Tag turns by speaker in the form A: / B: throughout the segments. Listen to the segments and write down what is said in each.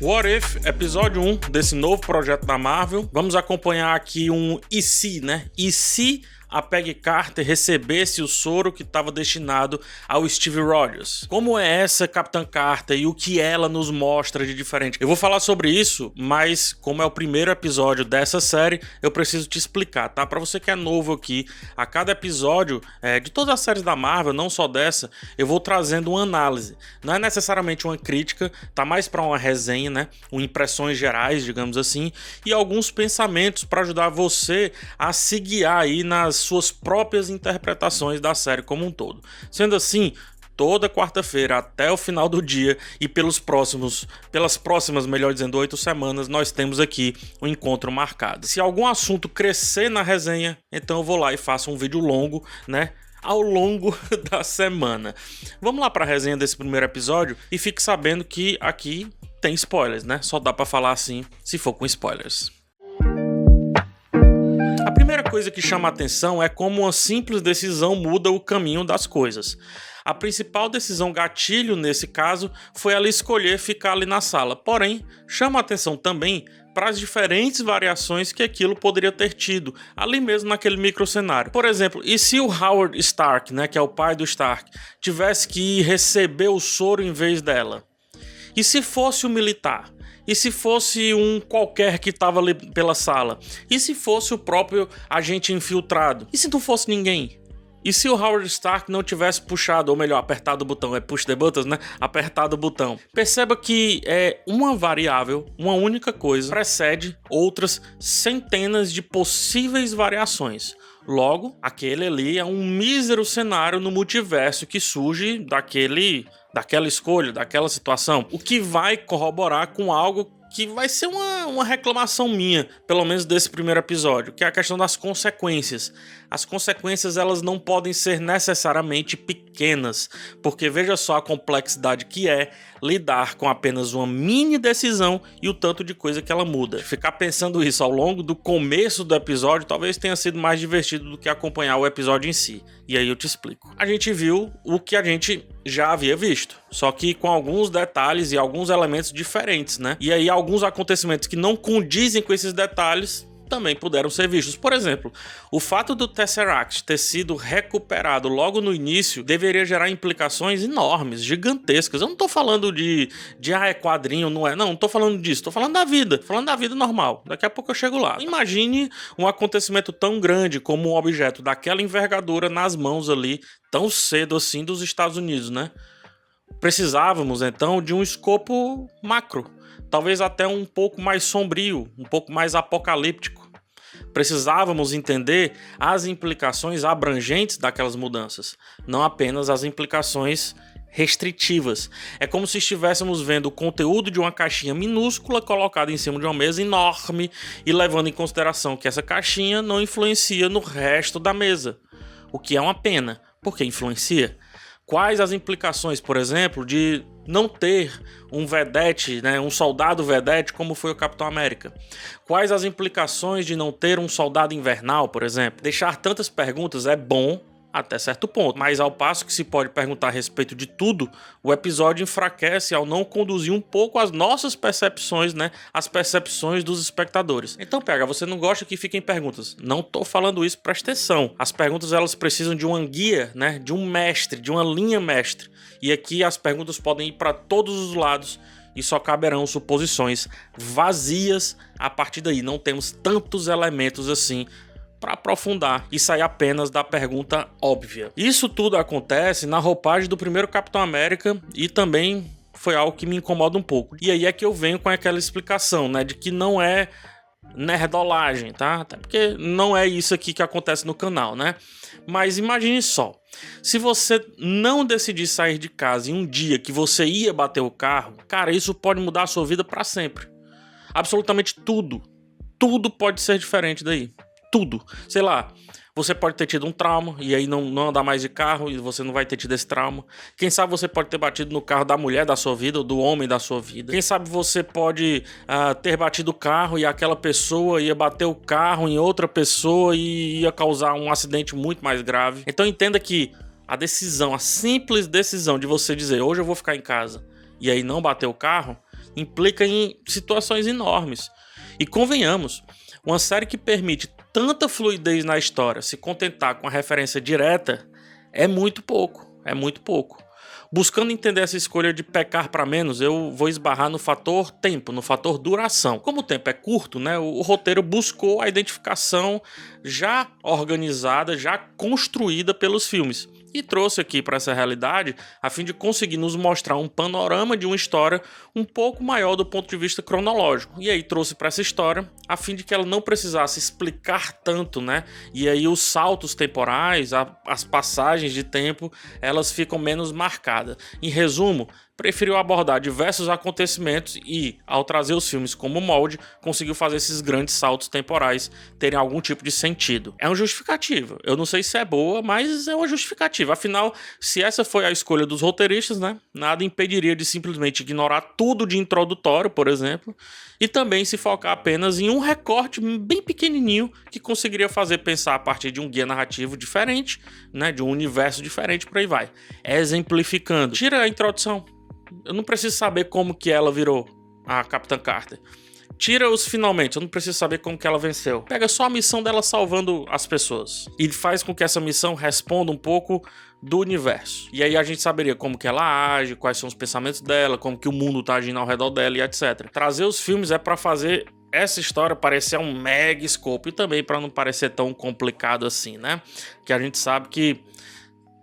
A: What If, episódio 1 desse novo projeto da Marvel. Vamos acompanhar aqui um e se, né? E se a Peggy Carter recebesse o soro que estava destinado ao Steve Rogers? Como é essa Capitã Carter e o que ela nos mostra de diferente? Eu vou falar sobre isso, mas como é o primeiro episódio dessa série, eu preciso te explicar, tá? Para você que é novo aqui, a cada episódio de todas as séries da Marvel, não só dessa, eu vou trazendo uma análise. Não é necessariamente uma crítica, tá mais para uma resenha, né? Impressões gerais, digamos assim, e alguns pensamentos para ajudar você a se guiar aí nas suas próprias interpretações da série como um todo. Sendo assim, toda quarta-feira até o final do dia e pelas próximas, melhor dizendo, 8 semanas, nós temos aqui um encontro marcado. Se algum assunto crescer na resenha, então eu vou lá e faço um vídeo longo, né? Ao longo da semana. Vamos lá para a resenha desse primeiro episódio e fique sabendo que aqui tem spoilers, né? Só dá para falar assim se for com spoilers. A primeira coisa que chama a atenção é como uma simples decisão muda o caminho das coisas. A principal decisão gatilho nesse caso foi ela escolher ficar ali na sala, porém chama a atenção também para as diferentes variações que aquilo poderia ter tido, ali mesmo naquele microcenário. Por exemplo, e se o Howard Stark, né, que é o pai do Stark, tivesse que receber o soro em vez dela? E se fosse o militar? E se fosse um qualquer que estava ali pela sala? E se fosse o próprio agente infiltrado? E se não fosse ninguém? E se o Howard Stark não tivesse puxado, ou melhor, apertado o botão, push the buttons, né? Apertado o botão. Perceba que uma variável, uma única coisa, precede outras centenas de possíveis variações. Logo, aquele ali é um mísero cenário no multiverso que surge daquela escolha, daquela situação, o que vai corroborar com algo que vai ser uma reclamação minha, pelo menos desse primeiro episódio, que é a questão das consequências. As consequências, elas não podem ser necessariamente pequenas, porque veja só a complexidade que é lidar com apenas uma mini decisão e o tanto de coisa que ela muda. Ficar pensando isso ao longo do começo do episódio talvez tenha sido mais divertido do que acompanhar o episódio em si. E aí eu te explico. A gente viu o que a gente já havia visto, só que com alguns detalhes e alguns elementos diferentes, né? E aí alguns acontecimentos que não condizem com esses detalhes também puderam ser vistos. Por exemplo, o fato do Tesseract ter sido recuperado logo no início deveria gerar implicações enormes, gigantescas. Eu não tô falando de é quadrinho, não é. Não tô falando disso, tô falando da vida normal. Daqui a pouco eu chego lá. Imagine um acontecimento tão grande como um objeto daquela envergadura nas mãos ali, tão cedo assim dos Estados Unidos, né? Precisávamos então de um escopo macro, talvez até um pouco mais sombrio, um pouco mais apocalíptico. Precisávamos entender as implicações abrangentes daquelas mudanças, não apenas as implicações restritivas. É como se estivéssemos vendo o conteúdo de uma caixinha minúscula colocada em cima de uma mesa enorme e levando em consideração que essa caixinha não influencia no resto da mesa, o que é uma pena, porque influencia. Quais as implicações, por exemplo, de não ter um vedete, né, um soldado vedete como foi o Capitão América? Quais as implicações de não ter um soldado invernal, por exemplo? Deixar tantas perguntas é bom até certo ponto, mas ao passo que se pode perguntar a respeito de tudo, o episódio enfraquece ao não conduzir um pouco as nossas percepções, né, as percepções dos espectadores. Então, PH, você não gosta que fiquem perguntas? Não tô falando isso, presta atenção. As perguntas, elas precisam de uma guia, né, de um mestre, de uma linha mestre. E aqui as perguntas podem ir para todos os lados e só caberão suposições vazias a partir daí. Não temos tantos elementos assim para aprofundar e sair apenas da pergunta óbvia. Isso tudo acontece na roupagem do primeiro Capitão América e também foi algo que me incomoda um pouco. E aí é que eu venho com aquela explicação, né, de que não é nerdolagem, tá? Até porque não é isso aqui que acontece no canal, né? Mas imagine só, se você não decidir sair de casa em um dia que você ia bater o carro, cara, isso pode mudar a sua vida para sempre. Absolutamente tudo. Tudo pode ser diferente daí. Tudo. Sei lá, você pode ter tido um trauma e aí não andar mais de carro e você não vai ter tido esse trauma. Quem sabe você pode ter batido no carro da mulher da sua vida ou do homem da sua vida. Quem sabe você pode ter batido o carro e aquela pessoa ia bater o carro em outra pessoa e ia causar um acidente muito mais grave. Então entenda que a decisão, a simples decisão de você dizer hoje eu vou ficar em casa e aí não bater o carro, implica em situações enormes. E convenhamos, uma série que permite tanta fluidez na história se contentar com a referência direta é muito pouco, Buscando entender essa escolha de pecar para menos, eu vou esbarrar no fator tempo, no fator duração. Como o tempo é curto, né, o roteiro buscou a identificação já organizada, já construída pelos filmes. E trouxe aqui para essa realidade a fim de conseguir nos mostrar um panorama de uma história um pouco maior do ponto de vista cronológico. E aí trouxe para essa história a fim de que ela não precisasse explicar tanto, né? E aí os saltos temporais, as passagens de tempo, elas ficam menos marcadas. Em resumo, preferiu abordar diversos acontecimentos e, ao trazer os filmes como molde, conseguiu fazer esses grandes saltos temporais terem algum tipo de sentido. É uma justificativa. Eu não sei se é boa, mas é uma justificativa. Afinal, se essa foi a escolha dos roteiristas, né, nada impediria de simplesmente ignorar tudo de introdutório, por exemplo, e também se focar apenas em um recorte bem pequenininho que conseguiria fazer pensar a partir de um guia narrativo diferente, né, de um universo diferente, por aí vai. Exemplificando. Tira a introdução. Eu não preciso saber como que ela virou a Capitã Carter. Tira os finalmente, eu não preciso saber como que ela venceu. Pega só a missão dela salvando as pessoas. E faz com que essa missão responda um pouco do universo. E aí a gente saberia como que ela age, quais são os pensamentos dela, como que o mundo tá agindo ao redor dela e etc. Trazer os filmes é para fazer essa história parecer um mega escopo. E também para não parecer tão complicado assim, né? Que a gente sabe que...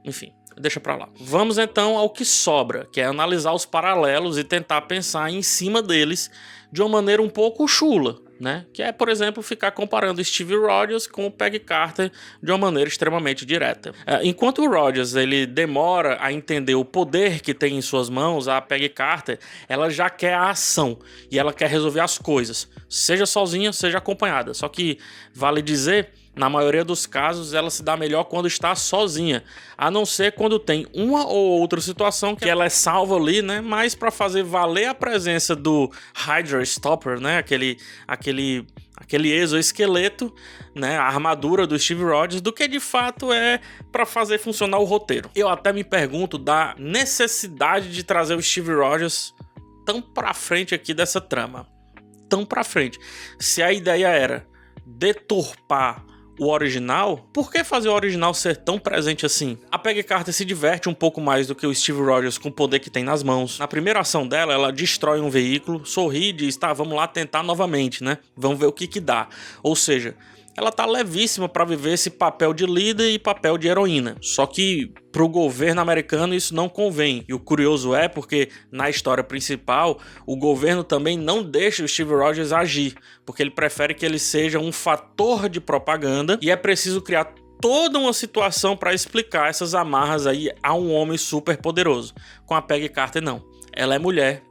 A: Enfim... Deixa pra lá. Vamos então ao que sobra, que é analisar os paralelos e tentar pensar em cima deles de uma maneira um pouco chula, né? Que é, por exemplo, ficar comparando Steve Rogers com o Peggy Carter de uma maneira extremamente direta. Enquanto o Rogers ele demora a entender o poder que tem em suas mãos, a Peggy Carter ela já quer a ação e ela quer resolver as coisas, seja sozinha, seja acompanhada. Só que vale dizer, na maioria dos casos, ela se dá melhor quando está sozinha, a não ser quando tem uma ou outra situação que ela é salva ali, né? Mas para fazer valer a presença do Hydra Stopper, né? Aquele exoesqueleto, né? A armadura do Steve Rogers, do que de fato é para fazer funcionar o roteiro. Eu até me pergunto da necessidade de trazer o Steve Rogers tão para frente aqui dessa trama, tão para frente. Se a ideia era deturpar o original, por que fazer o original ser tão presente assim? A Peggy Carter se diverte um pouco mais do que o Steve Rogers com o poder que tem nas mãos. Na primeira ação dela, ela destrói um veículo, sorri e diz, tá, vamos lá tentar novamente, né? Vamos ver o que dá. Ou seja, ela tá levíssima para viver esse papel de líder e papel de heroína. Só que pro governo americano isso não convém. E o curioso é porque na história principal o governo também não deixa o Steve Rogers agir, porque ele prefere que ele seja um fator de propaganda e é preciso criar toda uma situação para explicar essas amarras aí a um homem super poderoso. Com a Peggy Carter não. Ela é mulher.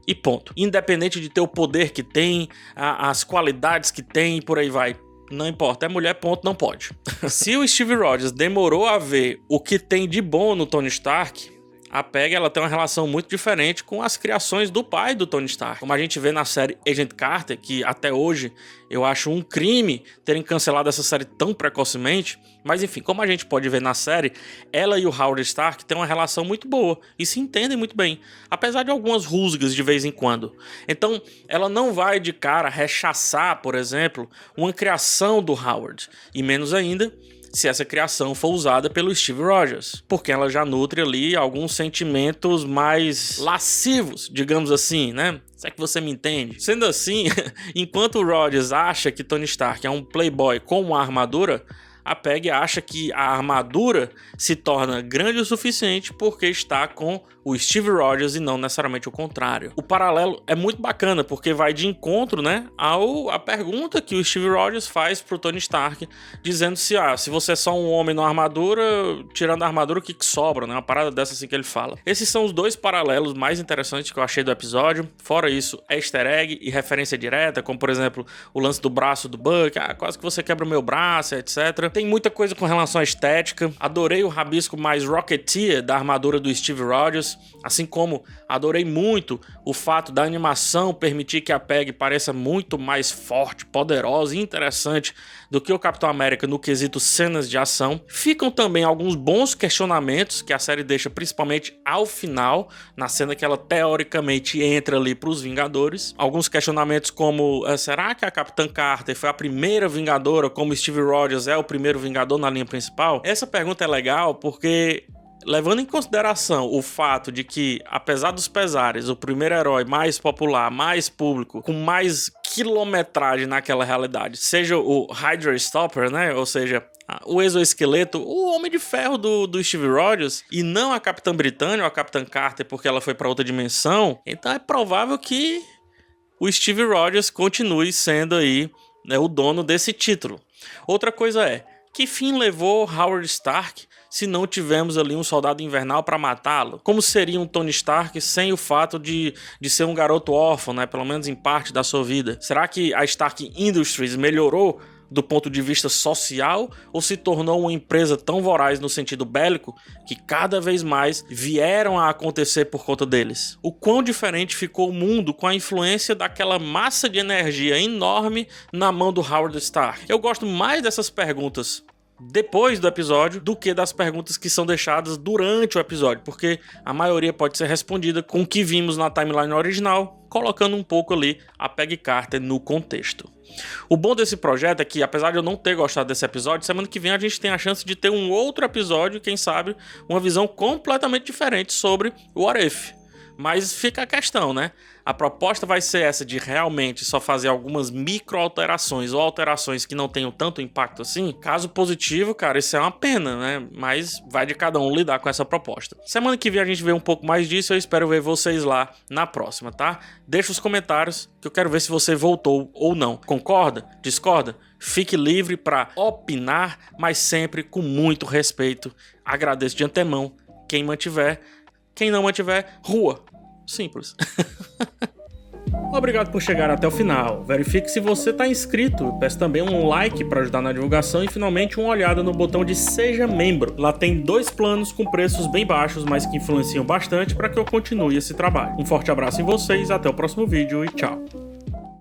A: E ponto. Independente de ter o poder que tem, as qualidades que tem e por aí vai. Não importa, é mulher, ponto, não pode. Se o Steve Rogers demorou a ver o que tem de bom no Tony Stark, a Peggy ela tem uma relação muito diferente com as criações do pai do Tony Stark. Como a gente vê na série Agent Carter, que até hoje eu acho um crime terem cancelado essa série tão precocemente, mas enfim, como a gente pode ver na série, ela e o Howard Stark têm uma relação muito boa e se entendem muito bem, apesar de algumas rusgas de vez em quando. Então, ela não vai de cara rechaçar, por exemplo, uma criação do Howard, e menos ainda se essa criação for usada pelo Steve Rogers, porque ela já nutre ali alguns sentimentos mais lascivos, digamos assim, né? Se é que você me entende. Sendo assim, enquanto o Rogers acha que Tony Stark é um playboy com uma armadura, a Peggy acha que a armadura se torna grande o suficiente porque está com o Steve Rogers e não necessariamente o contrário. O paralelo é muito bacana porque vai de encontro, né, a pergunta que o Steve Rogers faz pro Tony Stark, dizendo se você é só um homem na armadura, tirando a armadura, o que sobra, né? Uma parada dessa assim que ele fala. Esses são os dois paralelos mais interessantes que eu achei do episódio. Fora isso, easter egg e referência direta, como por exemplo o lance do braço do Buck, quase que você quebra o meu braço, etc. Tem muita coisa com relação à estética. Adorei o rabisco mais Rocketeer da armadura do Steve Rogers. Vingadores. Assim como adorei muito o fato da animação permitir que a Peggy pareça muito mais forte, poderosa e interessante do que o Capitão América no quesito cenas de ação, ficam também alguns bons questionamentos que a série deixa principalmente ao final, na cena que ela teoricamente entra ali para os Vingadores. Alguns questionamentos como, será que a Capitã Carter foi a primeira Vingadora, como Steve Rogers é o primeiro Vingador na linha principal? Essa pergunta é legal porque, levando em consideração o fato de que, apesar dos pesares, o primeiro herói mais popular, mais público, com mais quilometragem naquela realidade, seja o Hydra Stopper, né? Ou seja, o exoesqueleto, o Homem de Ferro do Steve Rogers, e não a Capitã Britânia ou a Capitã Carter porque ela foi para outra dimensão, então é provável que o Steve Rogers continue sendo aí, né, o dono desse título. Outra coisa é, que fim levou Howard Stark se não tivemos ali um soldado invernal para matá-lo? Como seria um Tony Stark sem o fato de ser um garoto órfão, né? Pelo menos em parte da sua vida? Será que a Stark Industries melhorou do ponto de vista social ou se tornou uma empresa tão voraz no sentido bélico que cada vez mais vieram a acontecer por conta deles? O quão diferente ficou o mundo com a influência daquela massa de energia enorme na mão do Howard Stark? Eu gosto mais dessas perguntas depois do episódio do que das perguntas que são deixadas durante o episódio, porque a maioria pode ser respondida com o que vimos na timeline original, colocando um pouco ali a Peggy Carter no contexto. O bom desse projeto é que, apesar de eu não ter gostado desse episódio, semana que vem a gente tem a chance de ter um outro episódio, quem sabe, uma visão completamente diferente sobre o What If. Mas fica a questão, né? A proposta vai ser essa de realmente só fazer algumas micro alterações ou alterações que não tenham tanto impacto assim. Caso positivo, cara, isso é uma pena, né? Mas vai de cada um lidar com essa proposta. Semana que vem a gente vê um pouco mais disso. Eu espero ver vocês lá na próxima, tá? Deixa os comentários que eu quero ver se você voltou ou não. Concorda? Discorda? Fique livre para opinar, mas sempre com muito respeito. Agradeço de antemão quem mantiver. Quem não mantiver, rua. Simples. Obrigado por chegar até o final. Verifique se você está inscrito. Peço também um like para ajudar na divulgação e finalmente uma olhada no botão de Seja Membro. Lá tem 2 planos com preços bem baixos, mas que influenciam bastante para que eu continue esse trabalho. Um forte abraço em vocês, até o próximo vídeo e tchau.